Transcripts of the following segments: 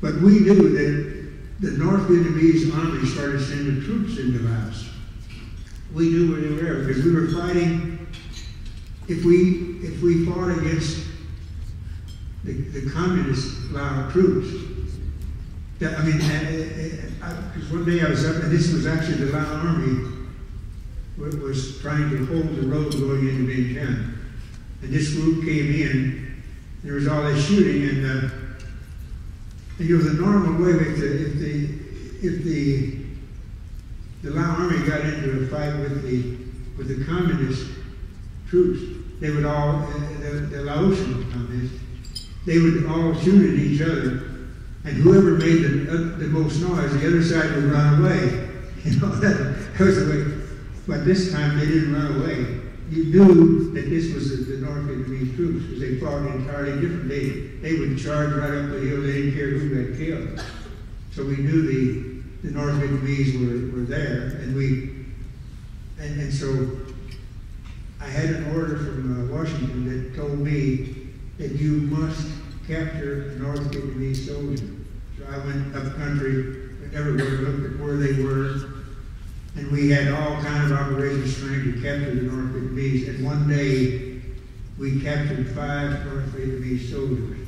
But we knew that the North Vietnamese army started sending troops into Laos. We knew where they were because we were fighting. If we fought against the communist Lao troops, because one day I was up, and this was actually the Lao army was trying to hold the road going into Vientiane. And this group came in, there was all this shooting, and you know, the normal way, if the Lao army got into a fight with the communist troops, they would all, the Laotian communists, they would all shoot at each other, and whoever made the most noise, the other side would run away. You know, that was the way. But this time they didn't run away. You knew that this was the North Vietnamese troops because they fought entirely different. They would charge right up the hill. They didn't care who got killed. So we knew the North Vietnamese were there, and so I had an order from Washington that told me that you must capture a North Vietnamese soldier. So I went up country, everywhere, looked at where they were. And we had all kinds of operations trying to capture the North Vietnamese. And one day, we captured 5 North Vietnamese soldiers,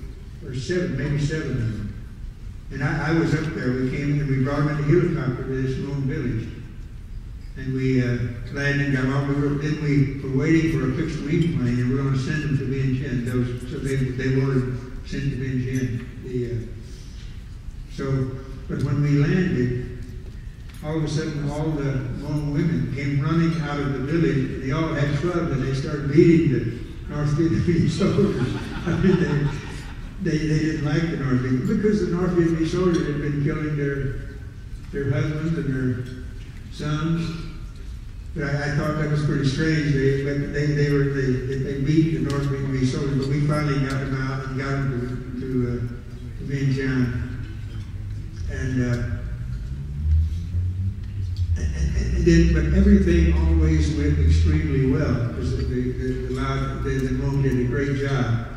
or 7, maybe 7 of them. And I was up there. We came and we brought them in a helicopter to this lone village. And we landed and got off. Then we were waiting for a fixed wing plane, and we were going to send them to Vientiane. So they wanted sent to Vientiane. But when we landed, all of a sudden, all the Hmong women came running out of the village. They all had clubs, and they started beating the North Vietnamese soldiers. I mean, they didn't like the North Vietnamese because the North Vietnamese soldiers had been killing their husbands and their sons. But I thought that was pretty strange. They beat the North Vietnamese soldiers, but we finally got them out and got them to Vientiane. But everything always went extremely well because the Hmong did a great job.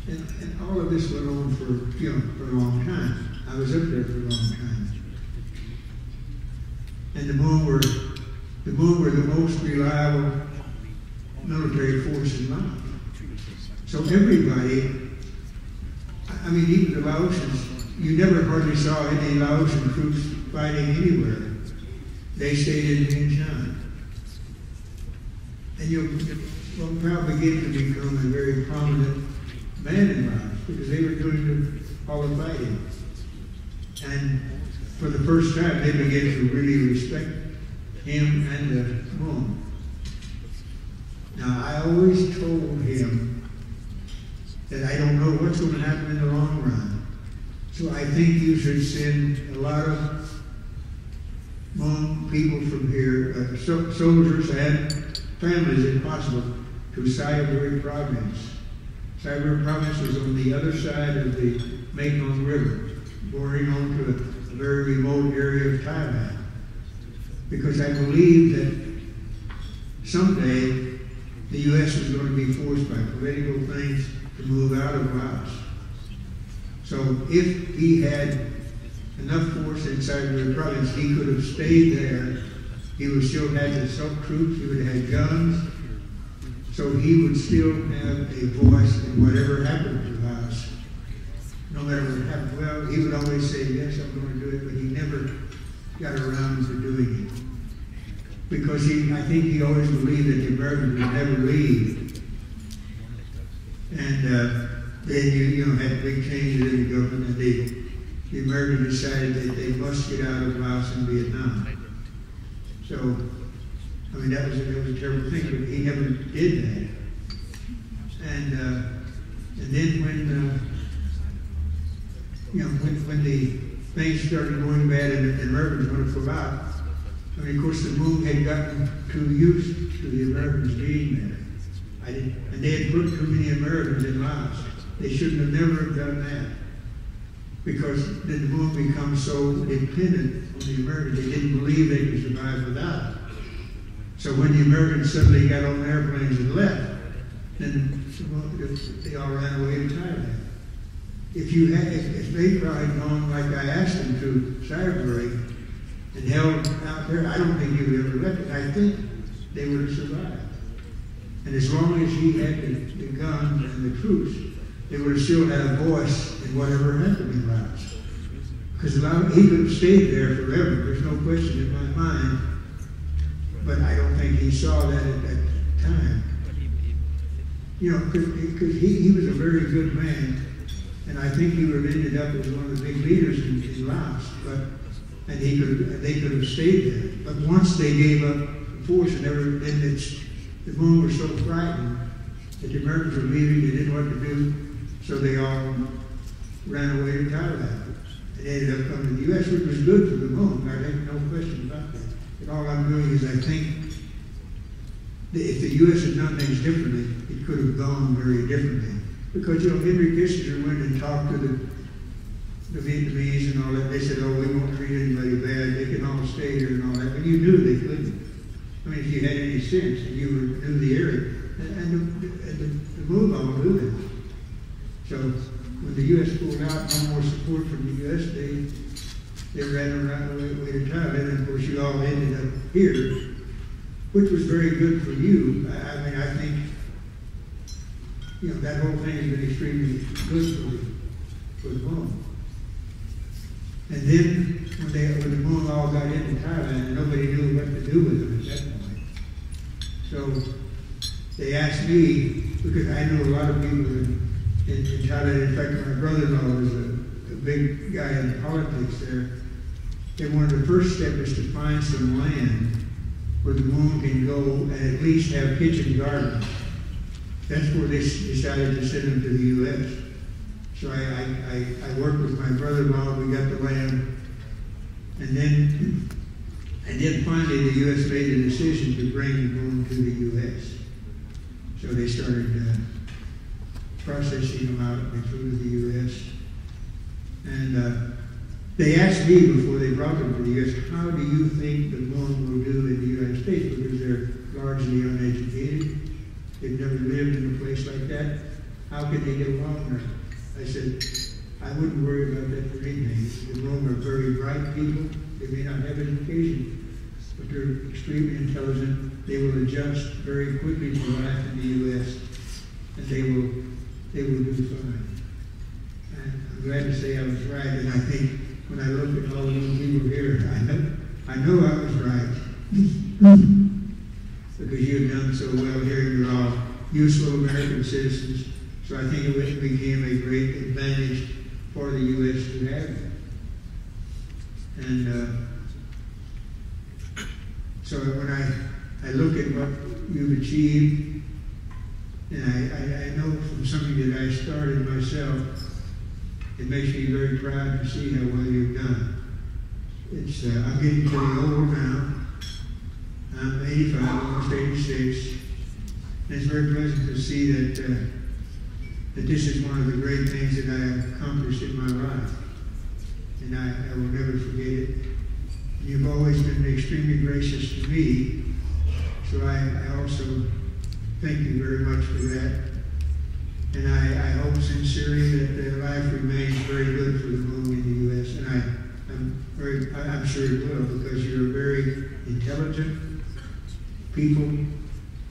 And all of this went on for a long time. I was up there for a long time. And the Hmong were the most reliable military force in Laos. So everybody, I mean, even the Laotians, you never hardly saw any Laotian troops fighting anywhere. They stayed in Vientiane. And Luang Prao began to become a very prominent man in Laos because they were doing all the fighting. And for the first time, they began to really respect him and the Hmong. Now, I always told him that I don't know what's going to happen in the long run. So I think you should send a lot of Hmong people from here, soldiers and families, if possible, to Sai Buri province. Sai Buri province was on the other side of the Mekong River, bordering onto a very remote area of Thailand. Because I believe that someday the U.S. was going to be forced by political things to move out of Laos. So if he had enough force inside the province, he could have stayed there. He would still have the troops, he would have had guns, so he would still have a voice in whatever happened to Laos. No matter what happened. Well, he would always say, yes, I'm going to do it, but he never got around to doing it. Because I think he always believed that the Americans would never leave. And then you had big changes in the government, and the Americans decided that they must get out of Laos and Vietnam. So, I mean, that was a terrible thing, but he never did that. And then when the things started going bad and the Americans went to out, I mean, of course, the Hmong had gotten too used to the Americans being there. And they had put too many Americans in Laos. They shouldn't have never done that. Because then the Hmong become so dependent on the Americans, they didn't believe they could survive without it. So when the Americans suddenly got on airplanes and left, then they all ran away to Thailand. if Lair4 had gone like I asked them to Saturday and held out there, I don't think he would have ever left it. I think they would have survived. And as long as he had the guns and the troops, they would have still had a voice in whatever happened in Laos. Because he could have stayed there forever. There's no question in my mind. But I don't think he saw that at that time. You know, because he was a very good man. And I think he would have ended up as one of the big leaders in Laos. And they could have stayed there. But once they gave up the force and everything, the Hmong were so frightened that the Americans were leaving, they didn't know what to do, so they all ran away to Thailand. And they ended up coming to the U.S., which was good for the Hmong. I think no question about that. But all I'm doing is I think that if the U.S. had done things differently, it could have gone very differently. Because, you know, Henry Kissinger went and talked to the Vietnamese and all that. They said, oh, we won't treat anybody bad. They can all stay here and all that. But you knew they couldn't. I mean, if you had any sense and you knew the area. And the Hmong all knew that. So when the U.S. pulled out, no more support from the U.S., they ran around away to Thailand. And of course, you all ended up here, which was very good for you. I mean, I think, you know, that whole thing has been extremely good for the Hmong. And then when the Hmong all got into Thailand, nobody knew what to do with them at that point. So they asked me, because I know a lot of people in Thailand. In fact, my brother-in-law was a big guy in politics there. And one of the first steps is to find some land where the Hmong can go and at least have kitchen gardens. That's where they decided to send them to the U.S. So I worked with my brother-in-law, we got the land, and then finally the U.S. made the decision to bring the Hmong to the U.S. So they started processing them out and through the U.S. And they asked me before they brought them to the U.S., how do you think the Hmong will do in the United States? Because they're largely uneducated. They've never lived in a place like that. How can they get along there? I said, I wouldn't worry about that for anything. The Hmong are very bright people. They may not have education, but they're extremely intelligent. They will adjust very quickly to life in the U.S. and they will do fine. And I'm glad to say I was right. And I think when I look at all those people here, I know I was right. Because you've done so well here. You're all useful American citizens. So I think it became a great advantage for the U.S. to have it. And so when I look at what you've achieved, and I know from something that I started myself, it makes me very proud to see how well you've done. It's I'm getting pretty old now. I'm 85, almost 86. And it's very pleasant to see that this is one of the great things that I have accomplished in my life. And I will never forget it. You've always been extremely gracious to me, so I also thank you very much for that. And I hope sincerely that life remains very good for the Hmong in the U.S. And I'm sure it will, because you're very intelligent people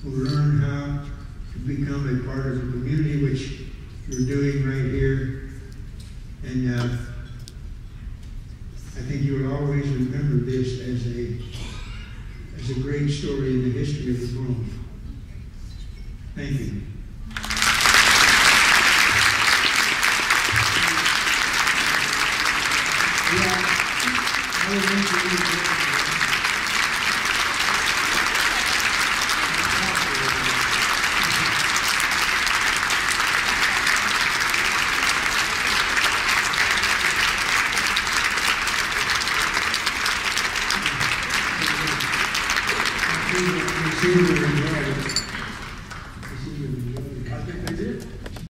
who learn how to become a part of the community, which you're doing right here. And I think you will always remember this as a great story in the history of the Hmong. Thank you.